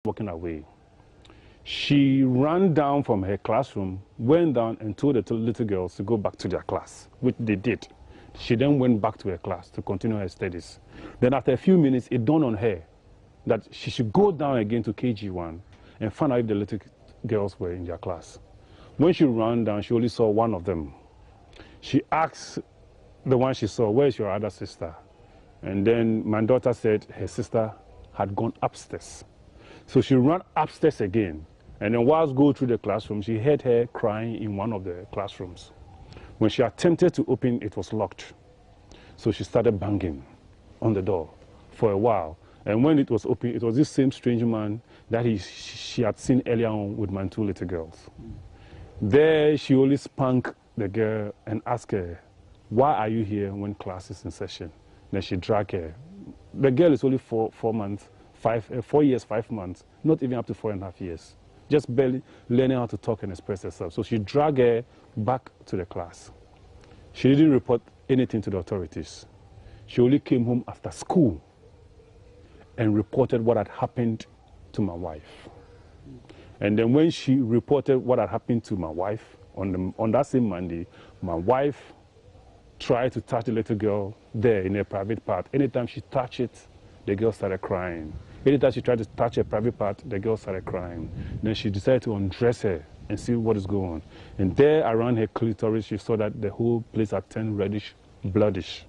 walking away. She ran down from her classroom, went down and told the little girls to go back to their class, which they did. She then went back to her class to continue her studies. Then after a few minutes, it dawned on her that she should go down again to KG1 and find out if the little girls were in their class. When she ran down, she only saw one of them. She asked the one she saw, "Where's your other sister?" And then my daughter said her sister had gone upstairs. So she ran upstairs again. And then whilst going through the classroom, she heard her crying in one of the classrooms. When she attempted to open, it was locked. So she started banging on the door for a while. And when it was open, it was this same strange man that she had seen earlier on with my two little girls. There, she only spanked the girl and asked her, "Why are you here when class is in session?" Then she dragged her. The girl is only 4 years, 5 months, not even up to 4.5 years. Just barely learning how to talk and express herself. So she dragged her back to the class. She didn't report anything to the authorities. She only came home after school and reported what had happened to my wife. And then when she reported what had happened to my wife, on that same Monday, my wife tried to touch the little girl there in her private part. Anytime she touched it, the girl started crying. Anytime she tried to touch her private part, the girl started crying. Then she decided to undress her and see what is going on. And there around her clitoris, she saw that the whole place had turned reddish, bloodish.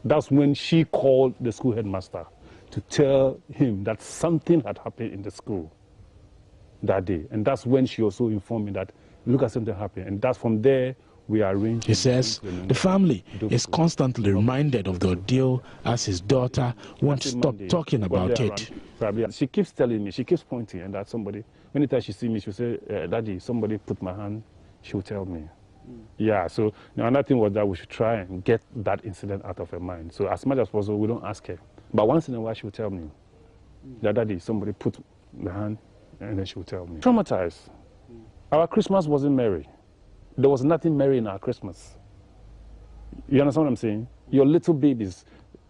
That's when she called the school headmaster to tell him that something had happened in the school that day. And that's when she also informed me that, look at something happened. And that's from there we arranged. He says the family is constantly reminded of the ordeal as his daughter won't stop talking about it. She keeps telling me, she keeps pointing, and that somebody, anytime she sees me, she'll say, "Daddy, somebody put my hand," she'll tell me. Yeah, so another thing was that we should try and get that incident out of her mind. So as much as possible, we don't ask her. But once in a while, she'll tell me that, "Daddy, somebody put the hand," and then she'll tell me. Traumatized. Our Christmas wasn't merry. There was nothing merry in our Christmas. You understand what I'm saying? Your little babies,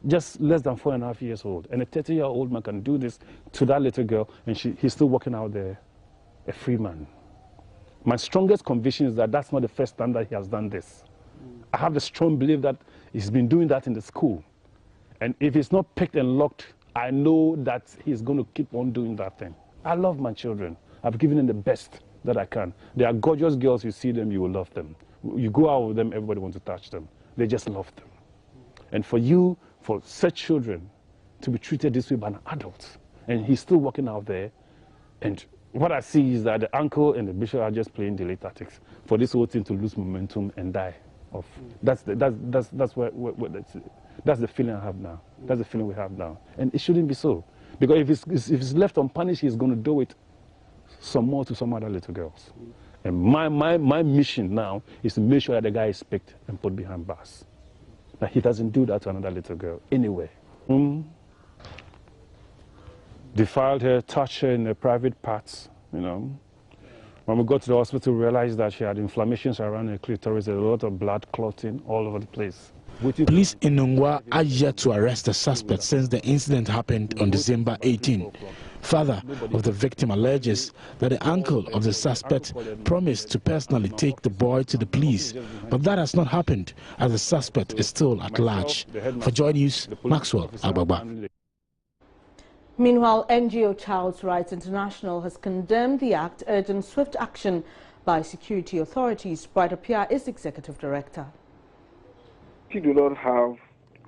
just less than 4.5 years old, and a 30-year-old man can do this to that little girl, and he's still walking out there a free man. My strongest conviction is that that's not the first time that he has done this. I have the strong belief that he's been doing that in the school. And if it's not picked and locked, I know that he's going to keep on doing that thing. I love my children. I've given them the best that I can. They are gorgeous girls. You see them, you will love them. You go out with them, everybody wants to touch them. They just love them. And for such children to be treated this way by an adult, and he's still walking out there, and what I see is that the uncle and the bishop are just playing delay tactics for this whole thing to lose momentum and die off. That's the feeling I have now. That's the feeling we have now. And it shouldn't be so. Because if it's left unpunished, he's going to do it some more to some other little girls. And my mission now is to make sure that the guy is picked and put behind bars. That he doesn't do that to another little girl anyway. Defiled her, touched her in her private parts, you know. When we got to the hospital, we realized that she had inflammations around her clitoris, there's a lot of blood clotting all over the place. Police in Nungwa are yet to arrest the suspect since the incident happened on December 18. Father of the victim alleges that the uncle of the suspect promised to personally take the boy to the police, but that has not happened as the suspect is still at large. For Joy News, Maxwell Agbagba. Meanwhile, NGO Child Rights International has condemned the act, urging swift action by security authorities. Bright Apia is executive director. You do not have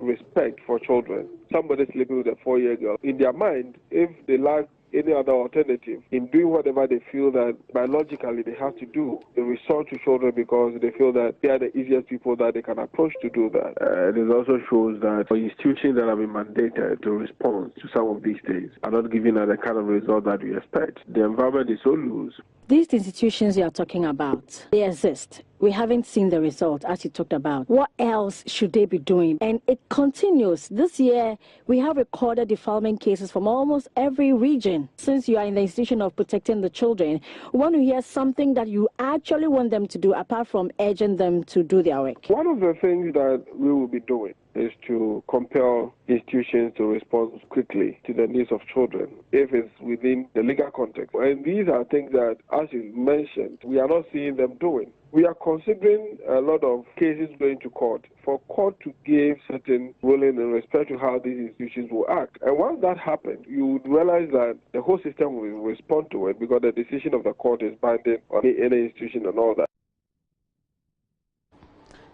respect for children. Somebody sleeping with a 4-year girl. In their mind, if they lack any other alternative in doing whatever they feel that biologically they have to do, they resort to children because they feel that they are the easiest people that they can approach to do that. And it also shows that institutions that have been mandated to respond to some of these things are not giving us the kind of result that we expect. The environment is so loose. These institutions you are talking about, they exist. we haven't seen the result, as you talked about. What else should they be doing? And it continues. This year, we have recorded defilement cases from almost every region. Since you are in the institution of protecting the children, we want to hear something that you actually want them to do, apart from urging them to do their work. One of the things that we will be doing is to compel institutions to respond quickly to the needs of children if it's within the legal context. And these are things that, as you mentioned, we are not seeing them doing. We are considering a lot of cases going to court for court to give certain ruling in respect to how these institutions will act. And once that happens, you would realize that the whole system will respond to it because the decision of the court is binding on any institution and all that.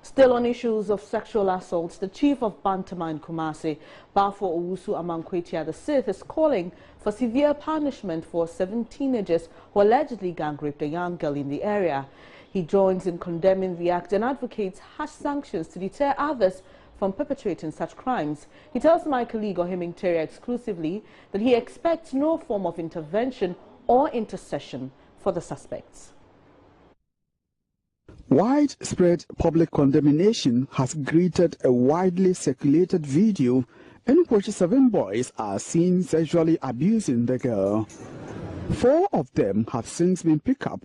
Still on issues of sexual assaults, the chief of Bantama in Kumasi, Bafo Owusu Amankwetia VI, is calling for severe punishment for 7 teenagers who allegedly gang raped a young girl in the area. He joins in condemning the act and advocates harsh sanctions to deter others from perpetrating such crimes. He tells my colleague Ohiming Teria exclusively that he expects no form of intervention or intercession for the suspects. Widespread public condemnation has greeted a widely circulated video in which 7 boys are seen sexually abusing the girl. 4 of them have since been picked up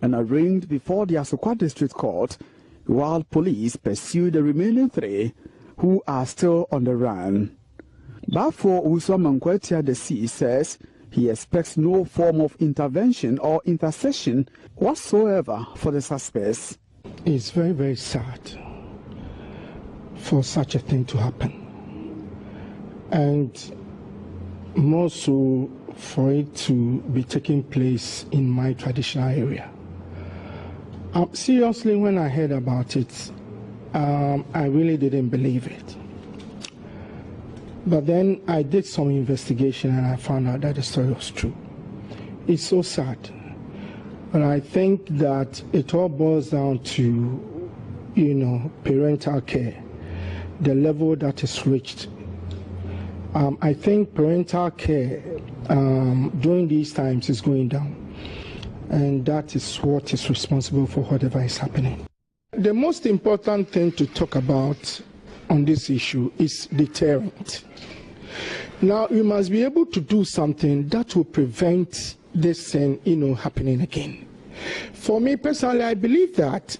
and arraigned before the Asokwa District Court, while police pursue the remaining 3 who are still on the run. Bafo Owusu Amankwetia VI says he expects no form of intervention or intercession whatsoever for the suspects. It's very, very sad for such a thing to happen, and more so for it to be taking place in my traditional area. Seriously, when I heard about it, I really didn't believe it. But then I did some investigation and I found out that the story was true. It's so sad. But I think that it all boils down to, parental care, the level that is reached. I think parental care during these times is going down. And that is what is responsible for whatever is happening. The most important thing to talk about on this issue is deterrent. Now, you must be able to do something that will prevent this thing, happening again. For me personally, I believe that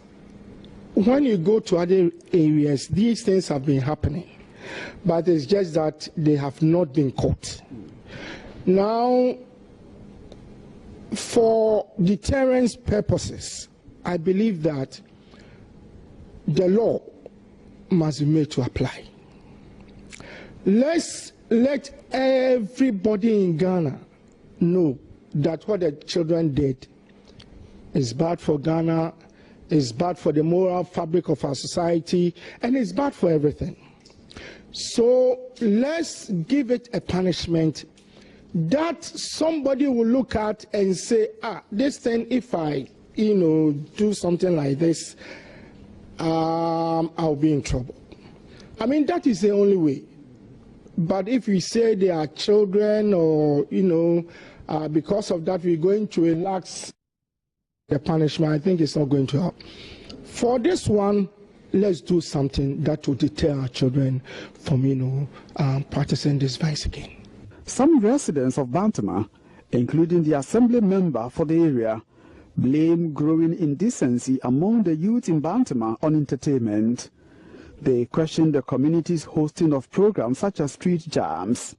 when you go to other areas, these things have been happening, but it's just that they have not been caught. Now, for deterrence purposes, I believe that the law must be made to apply. Let's let everybody in Ghana know that what the children did is bad for Ghana, is bad for the moral fabric of our society, and it's bad for everything. So let's give it a punishment that somebody will look at and say, this thing, if I, do something like this, I'll be in trouble. I mean, that is the only way. But if we say they are children or, because of that we're going to relax the punishment, I think it's not going to help. For this one, let's do something that will deter our children from, practicing this vice again. Some residents of Bantama, including the assembly member for the area, blame growing indecency among the youth in Bantama on entertainment. They question the community's hosting of programs such as street jams.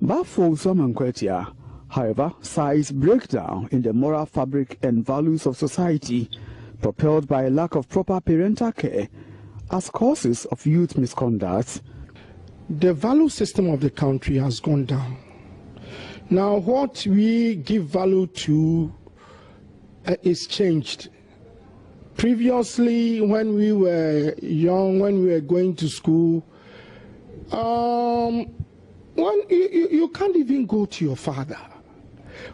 Bafo Owusu Amankwetia, however, cites breakdown in the moral fabric and values of society propelled by a lack of proper parental care as causes of youth misconduct. The value system of the country has gone down. Now, what we give value to is changed. Previously, when we were young, when we were going to school, when you can't even go to your father.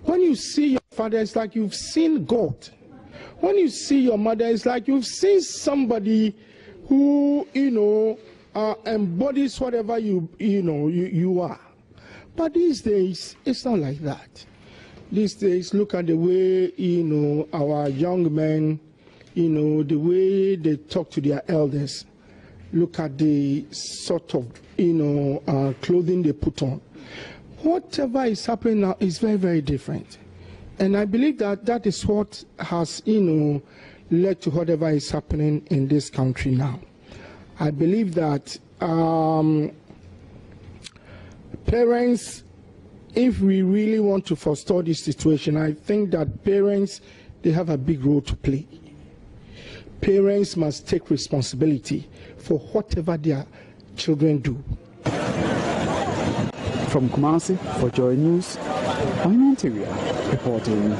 When you see your father, it's like you've seen God. When you see your mother, it's like you've seen somebody who, embodies whatever you are. But these days, it's not like that. These days, look at the way, our young men, you know, the way they talk to their elders, look at the sort of, you know, clothing they put on. Whatever is happening now is very, very different. And I believe that that is what has, you know, led to whatever is happening in this country now. I believe that parents, if we really want to forestall this situation, I think that parents, they have a big role to play. Parents must take responsibility for whatever their children do. From Kumasi, for Joy News, I'm Interior reporting.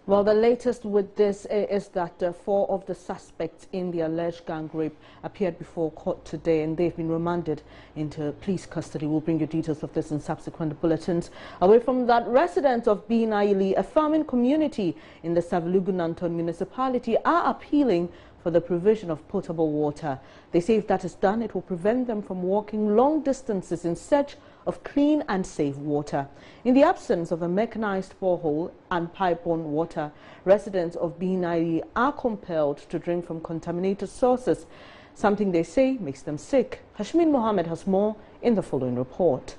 Well, the latest with this is that 4 of the suspects in the alleged gang rape appeared before court today, and they've been remanded into police custody. We'll bring you details of this in subsequent bulletins. Away from that, residents of Binaili, a farming community in the Savelugu-Nanton municipality, are appealing for the provision of potable water. They say if that is done, it will prevent them from walking long distances in search of clean and safe water. In the absence of a mechanized borehole and pipe-borne water, residents of Binaili are compelled to drink from contaminated sources, something they say makes them sick. Hashmin Mohammed has more in the following report.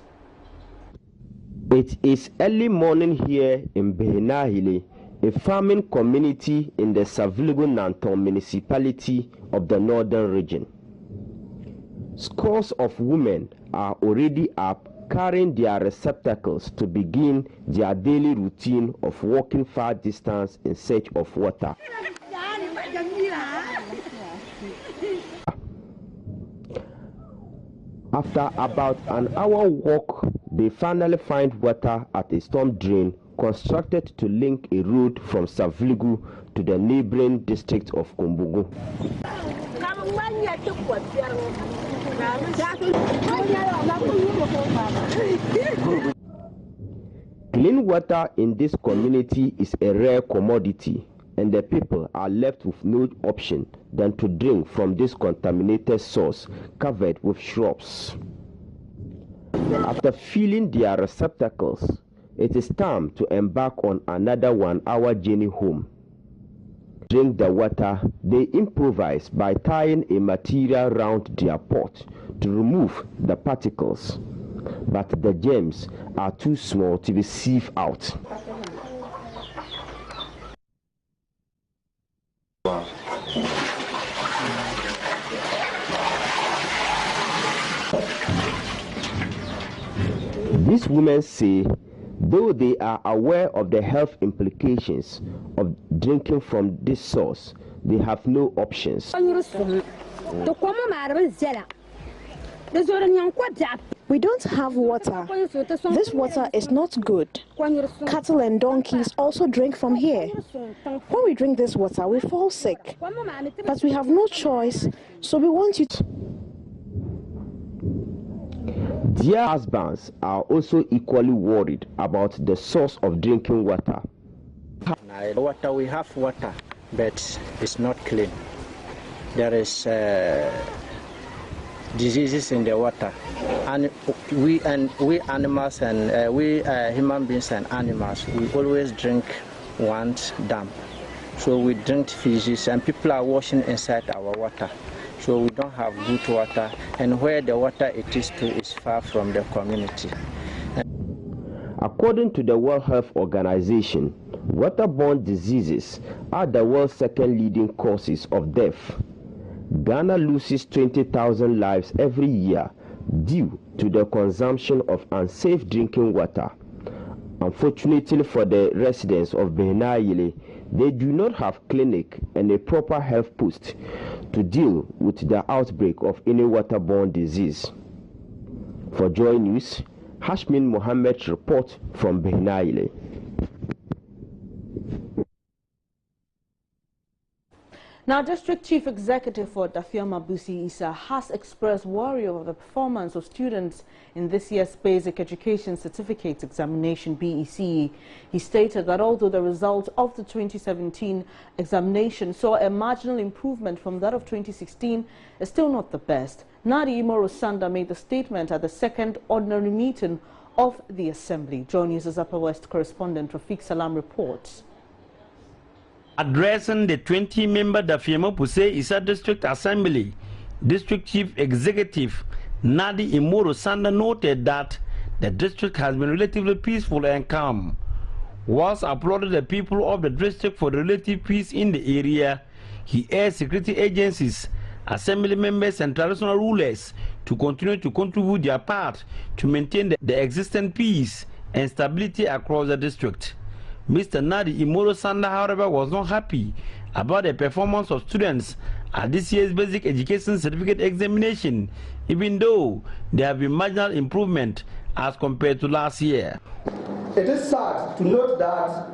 It is early morning here in Binaili, a farming community in the Savelugu-Nanton municipality of the northern region. Scores of women are already up carrying their receptacles to begin their daily routine of walking far distance in search of water. After about an hour walk, they finally find water at a storm drain constructed to link a road from Savelugu to the neighboring district of Kumbugu. Clean water in this community is a rare commodity, and the people are left with no option than to drink from this contaminated source covered with shrubs. After filling their receptacles, it is time to embark on another 1-hour journey home. Drink the water, they improvise by tying a material round their pot to remove the particles, but the germs are too small to be sieved out. These women say, though they are aware of the health implications of drinking from this source, they have no options. We don't have water. This water is not good. Cattle and donkeys also drink from here. When we drink this water, we fall sick. But we have no choice, so we want you to... Their husbands are also equally worried about the source of drinking water. We have water, but it's not clean. There is diseases in the water, and we animals and we human beings and animals, we always drink one dam. So we drink fishes, and people are washing inside our water. So we don't have good water, and where the water it is to is far from the community. According to the World Health Organization, waterborne diseases are the world's second leading causes of death. Ghana loses 20,000 lives every year due to the consumption of unsafe drinking water. Unfortunately for the residents of Binaili, they do not have clinic and a proper health post to deal with the outbreak of any waterborne disease. For Joy News, Hashmin Mohammed report from Binaili. Now, District Chief Executive for Dafia Mabusi Isa has expressed worry over the performance of students in this year's Basic Education Certificate Examination (BECE). He stated that although the results of the 2017 examination saw a marginal improvement from that of 2016, it's still not the best. Nadi Imoro Sanda made the statement at the second ordinary meeting of the Assembly. Joy News' Upper West correspondent Rafiq Salam reports. Addressing the 20-member Defiled Isa District Assembly, District Chief Executive Nadi Imoro Sanda noted that the district has been relatively peaceful and calm. Whilst applauded the people of the district for the relative peace in the area, he urged security agencies, assembly members and traditional rulers to continue to contribute their part to maintain the existing peace and stability across the district. Mr. Nadi Imoro Sanda, however, was not happy about the performance of students at this year's basic education certificate examination, even though there have been marginal improvement as compared to last year. It is sad to note that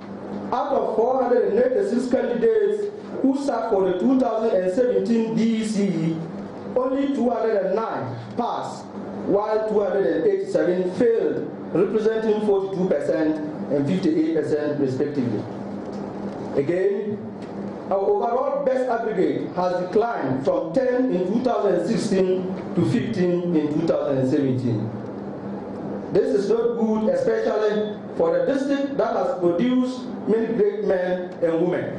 out of 486 candidates who sat for the 2017 BECE, only 209 passed, while 287 failed, representing 42% and 58% respectively. Again, our overall best aggregate has declined from 10 in 2016 to 15 in 2017. This is not good, especially for a district that has produced many great men and women.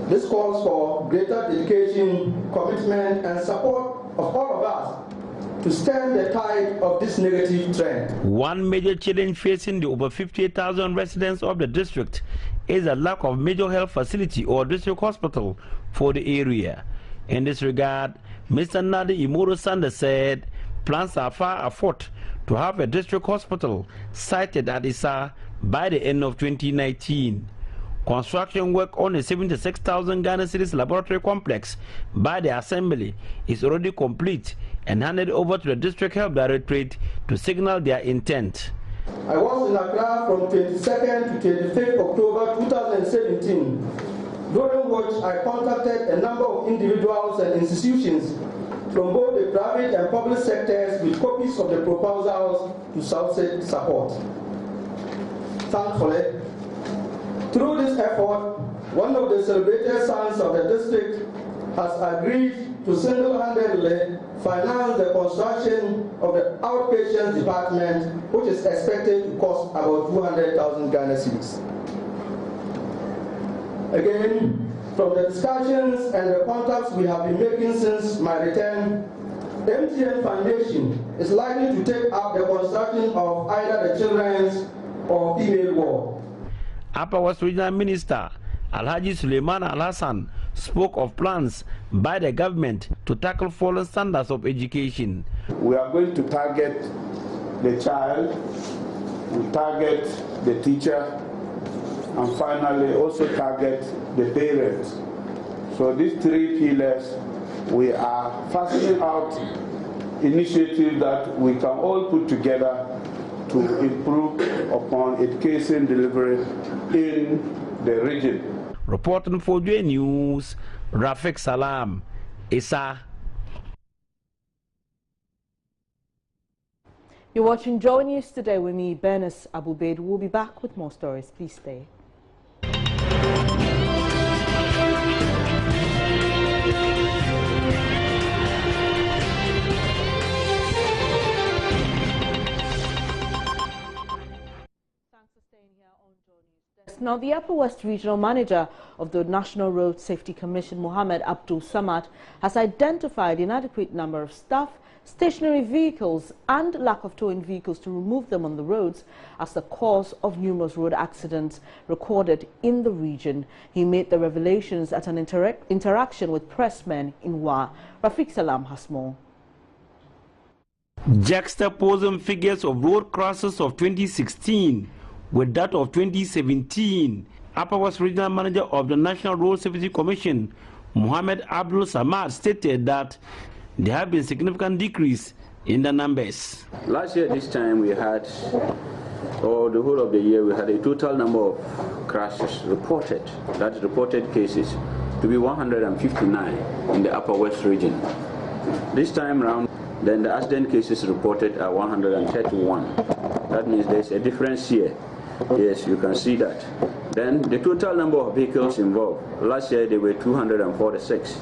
This calls for greater dedication, commitment, and support of all of us to stem the tide of this negative trend. One major challenge facing the over 58,000 residents of the district is a lack of major health facility or district hospital for the area. In this regard, Mr. Nadi Imoro Sanda said plans are far afoot to have a district hospital sited at Isa by the end of 2019. Construction work on a 76,000 Ghana cedis laboratory complex by the Assembly is already complete and handed over to the District Health Directorate to signal their intent. I was in Accra from 22nd to 25th October 2017, during which I contacted a number of individuals and institutions from both the private and public sectors with copies of the proposals to solicit support. Thankfully, through this effort, one of the celebrated sons of the district has agreed to single-handedly finance the construction of the outpatient department, which is expected to cost about 200,000 Ghana cedis. Again, from the discussions and the contacts we have been making since my return, the MTN Foundation is likely to take up the construction of either the children's or female ward. Upper West Regional Minister Alhaji Suleiman Al-Hassan spoke of plans by the government to tackle fallen standards of education. We are going to target the child, we target the teacher, and finally also target the parents. So these three pillars, we are fastening out initiatives that we can all put together to improve upon education delivery in the region. Reporting for Joy News, Rafiq Salam, Isa. You're watching Joy News today with me, Bernice Abubaid. We'll be back with more stories. Please stay. Now, the Upper West Regional Manager of the National Road Safety Commission, Mohammed Abdul Samad, has identified inadequate number of staff, stationary vehicles and lack of towing vehicles to remove them on the roads as the cause of numerous road accidents recorded in the region. He made the revelations at an interaction with pressmen in Wa. Rafiq Salam has more. Juxtaposing figures of road crashes of 2016 with that of 2017, Upper West Regional Manager of the National Road Safety Commission, Mohammed Abdul Samad, stated that there have been significant decrease in the numbers. Last year, this time we had, or the whole of the year, we had a total number of crashes reported, that is reported cases, to be 159 in the Upper West region. This time round, then the accident cases reported are 131. That means there's a difference here. Yes, you can see that. Then the total number of vehicles involved, last year they were 246.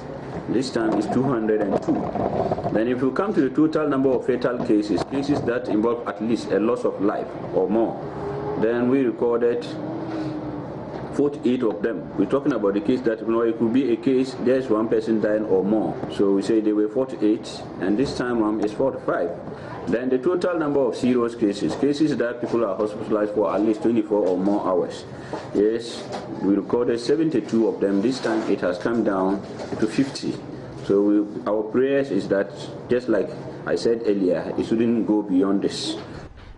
This time it's 202. Then if you come to the total number of fatal cases, cases that involve at least a loss of life or more, then we recorded 48 of them. We're talking about the case that, it could be a case, there's one person dying or more. So we say there were 48, and this time it's 45. Then the total number of serious cases, cases that people are hospitalized for at least 24 or more hours. Yes, we recorded 72 of them. This time it has come down to 50. So our prayers is that, just like I said earlier, it shouldn't go beyond this.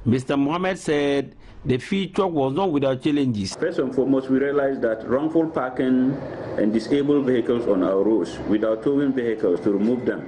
Mr. Mohammed said the field talk was not without challenges. First and foremost, we realized that wrongful parking and disabled vehicles on our roads without towing vehicles to remove them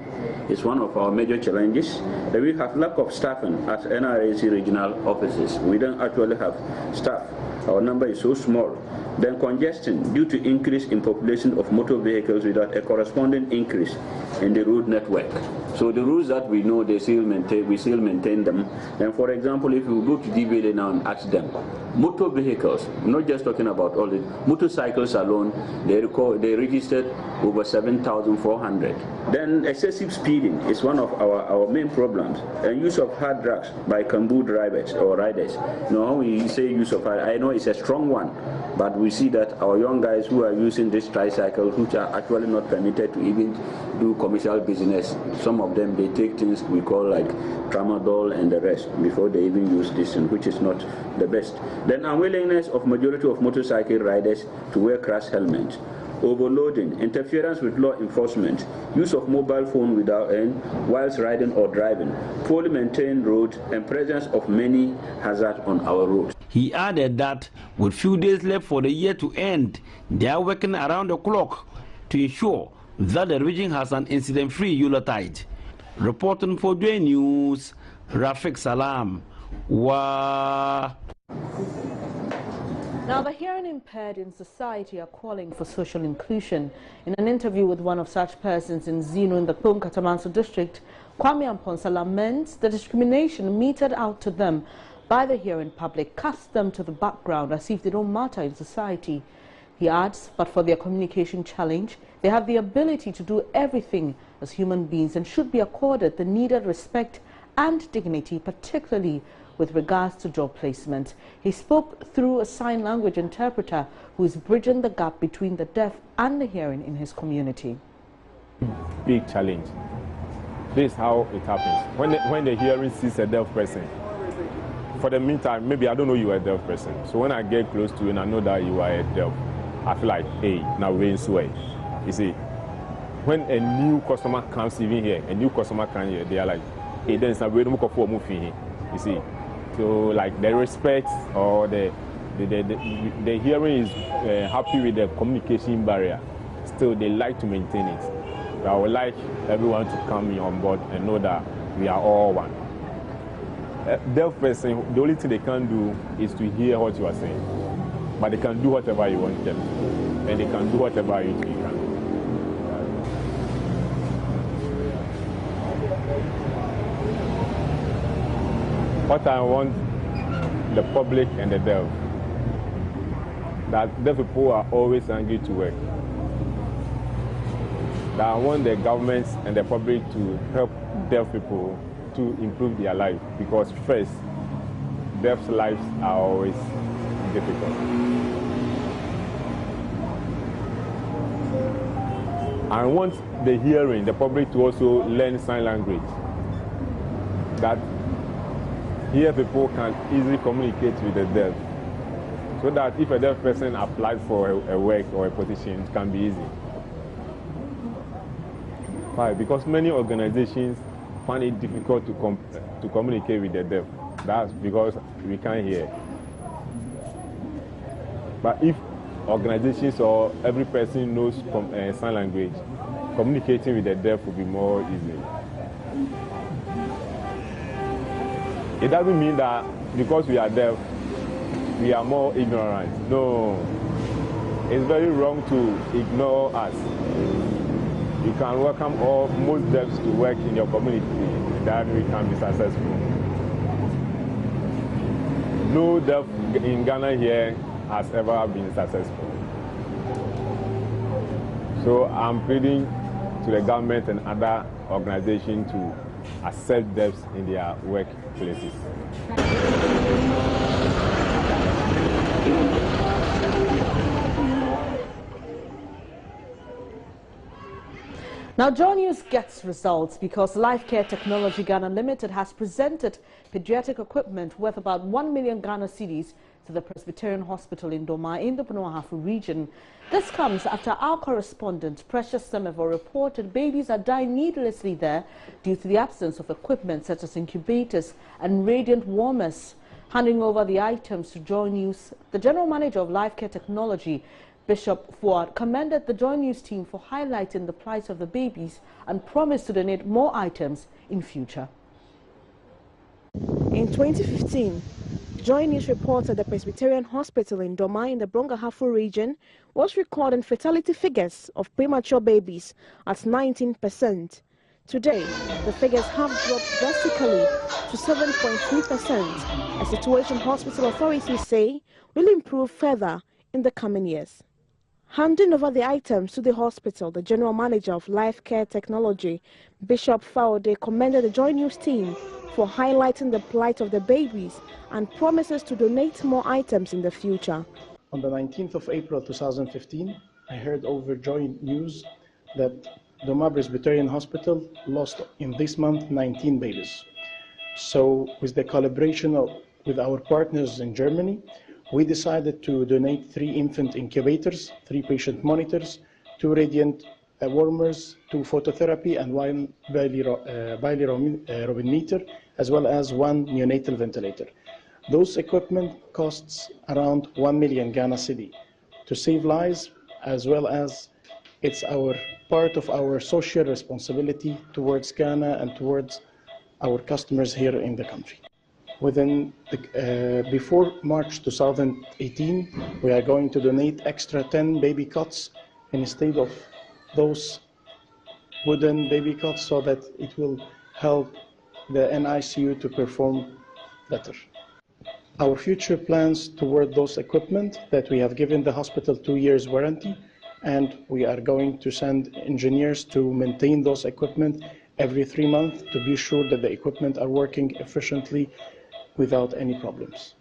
is one of our major challenges. Then we have lack of staffing at NRAC regional offices. We don't actually have staff. Our number is so small. Then congestion due to increase in population of motor vehicles without a corresponding increase in the road network. So the roads that we know, we still maintain them. And for example, if you go to DVLA now and ask them, motor vehicles, not just talking about all the motorcycles alone, they registered over 7,400. Then excessive speeding is one of our main problems. And use of hard drugs by Kambu drivers or riders. When we say use of hard, I know it's a strong one, but we see that our young guys who are using this tricycles, which are actually not permitted to even do commercial business, some of them, they take things we call like tramadol and the rest before they even use this, which is not the best. Then unwillingness of majority of motorcycle riders to wear crash helmets. Overloading, interference with law enforcement, use of mobile phone without whilst riding or driving, poorly maintained roads, and presence of many hazards on our roads. He added that with few days left for the year to end, they are working around the clock to ensure that the region has an incident-free Yuletide. Reporting for Joy News, Rafiq Salam. Now, the hearing impaired in society are calling for social inclusion. In an interview with one of such persons in Zino in the Katamanso district, Kwame Amponsa laments the discrimination meted out to them by the hearing public, cast them to the background as if they don't matter in society. He adds, but for their communication challenge, they have the ability to do everything as human beings and should be accorded the needed respect and dignity, particularly with regards to job placement. He spoke through a sign language interpreter who is bridging the gap between the deaf and the hearing in his community. Big challenge. This is how it happens. When the hearing sees a deaf person, for the meantime, maybe I don't know you are a deaf person. So when I get close to you and I know that you are a deaf, I feel like, hey, now we're in sway. You see, when a new customer comes even here, a new customer comes here, they are like, hey, then it's not really looking for moving here. You see, so like the respect or the hearing is happy with the communication barrier. Still, they like to maintain it. So I would like everyone to come on board and know that we are all one. A deaf person, the only thing they can do is to hear what you are saying, but they can do whatever you want them, and they can do whatever you can. What I want the public and the deaf, that deaf people are always angry to work. That I want the governments and the public to help deaf people to improve their life, because first, deaf lives are always difficult. I want the hearing, the public to also learn sign language. That here people can easily communicate with the deaf, so that if a deaf person applies for a work or a position, it can be easy. Why? Because many organizations find it difficult to communicate with the deaf. That's because we can't hear. But if organizations or every person knows sign language, communicating with the deaf will be more easy. It doesn't mean that because we are deaf, we are more ignorant. No. It's very wrong to ignore us. You can welcome most deafs to work in your community, that we can be successful. No deaf in Ghana here has ever been successful. So I'm pleading to the government and other organizations to accept devs in their workplaces. Now, Joy News gets results because Life Care Technology Ghana Limited has presented pediatric equipment worth about 1 million Ghana cedis to the Presbyterian Hospital in Doma in the Bono-Ahafo region. This comes after our correspondent, Precious Semevo, reported babies are dying needlessly there due to the absence of equipment such as incubators and radiant warmers. Handing over the items to Joy News, the General Manager of Life Care Technology, Bishop Fuad, commended the Joy News team for highlighting the plight of the babies and promised to donate more items in future. In 2015, Joy News reported the Presbyterian Hospital in Doma in the Bono-Ahafo region was recording fertility figures of premature babies at 19%. Today, the figures have dropped drastically to 7.3%, a situation hospital authorities say will improve further in the coming years. Handing over the items to the hospital, the General Manager of Life Care Technology, Bishop Faude, commended the Joy News team for highlighting the plight of the babies and promises to donate more items in the future. On the 19th of April 2015, I heard over Joy News that Doma Presbyterian Hospital lost in this month 19 babies. So with the collaboration with our partners in Germany, we decided to donate 3 infant incubators, 3 patient monitors, 2 radiant warmers, 2 phototherapy, and 1 bilirubin, as well as 1 neonatal ventilator. Those equipment costs around 1 million Ghana cedi to save lives, as well as it's our part of our social responsibility towards Ghana and towards our customers here in the country. Before March 2018, we are going to donate extra 10 baby cots instead of those wooden baby cots, so that it will help the NICU to perform better. Our future plans toward those equipment that we have given the hospital 2 years warranty, and we are going to send engineers to maintain those equipment every 3 months to be sure that the equipment are working efficiently without any problems.